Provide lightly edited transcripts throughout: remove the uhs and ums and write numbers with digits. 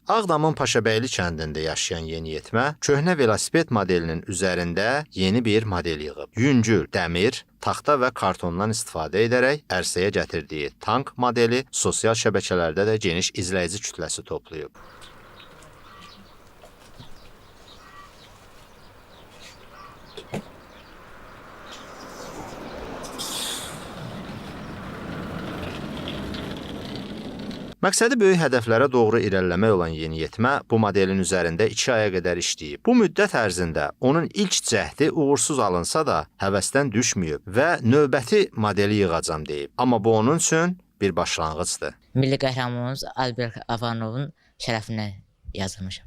Ağdamın Paşabəyli kəndində yaşayan yeniyetmə köhnə velosiped modelinin üzərində yeni bir model yığıb. Yüngül, dəmir, taxta və kartondan istifadə edərək ərsəyə gətirdiyi tank modeli sosial şəbəkələrdə də geniş izləyici kütləsi toplayıb. Məqsədi böyük hədəflərə doğru irəliləmək olan yeniyetmə bu modelin üzərində 2 aya qədər işləyib. Bu müddət ərzində onun ilk cəhdi uğursuz alınsa da həvəsdən düşməyib və növbəti modeli yığacam deyib. Amma bu onun üçün bir başlanğıcdır. Milli qəhrəmanımız Albert Avanovun şərəfinə yazılmışam.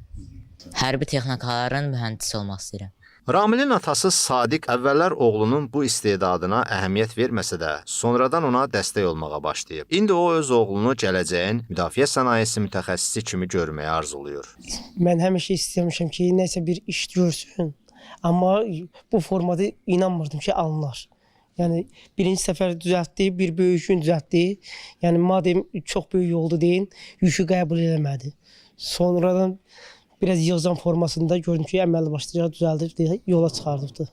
Hərbi texnikaların mühəndisi olmaq istəyirəm. Ramilin atası Sadiq əvvəllər oğlunun bu istedadına əhəmiyyət verməsə də, sonradan ona dəstək olmağa başlayıb. İndi o öz oğlunu gələcəyin müdafiə sənayesi mütəxəssisi kimi görməyə arzulayır. Mən həmişə istəmişəm ki, nəsə bir iş görsün. Amma bu formada inanmırdım ki, alınır. Yəni birinci səfər düzəltdi, bir böyükün düzəltdi. Yəni madem çox böyük oldu deyin, yükü qəbul eləmədi. Sonradan biraz yığcam formasında gördüm ki, əməlli başlayacaq düzəldir, yola çıxardıbdı.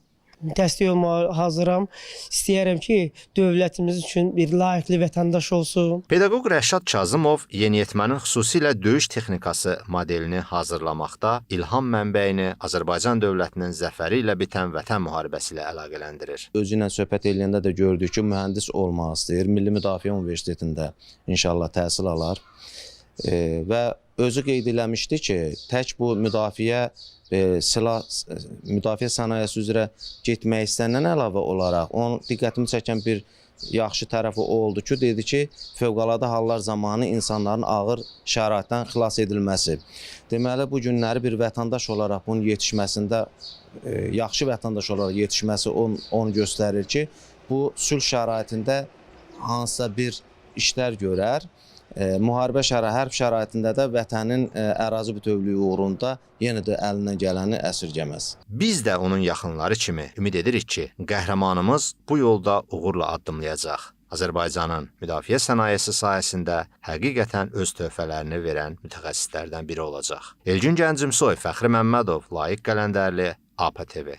Dəstək olmağa hazıram. İstəyərəm ki, dövlətimiz üçün bir layiqli vətəndaş olsun. Pedaqoq Rəşad Kazımov yeniyetmənin xüsusilə döyüş texnikası modelini hazırlamaqda ilham mənbəyini Azərbaycan dövlətinin zəfəri ilə bitən Vətən müharibəsi ilə əlaqələndirir. Özü ilə söhbət eləyəndə də gördük ki, mühəndis olmaq istəyir. Milli Müdafiə Universitetində inşallah təhsil alar və özü qeyd eləmişdi ki, tək bu müdafiə sənayesi üzrə getmək istəyəndən əlavə olaraq, onun diqqətimi çəkən bir yaxşı tərəfi o oldu ki, dedi ki, fövqəladə hallar zamanı insanların ağır şəraitdən xilas edilməsi. Deməli, bu günləri bir vətəndaş olaraq bunun yetişməsində, yaxşı vətəndaş olaraq yetişməsi onu göstərir ki, bu sülh şəraitində hansısa bir işlər görər. Müharibə hərb şəraitində də vətənin ərazi bütövlüyü uğrunda yenə də əlindən gələni əsirgəməz. Biz də onun yaxınları kimi ümid edirik ki, qəhrəmanımız bu yolda uğurla addımlayacaq. Azərbaycanın müdafiə sənayesi sahəsində həqiqətən öz töhfələrini verən mütəxəssislərdən biri olacaq. Elgün Gəncimsoy, Fəxri Məmmədov, Layiq Qələndərli, APTV.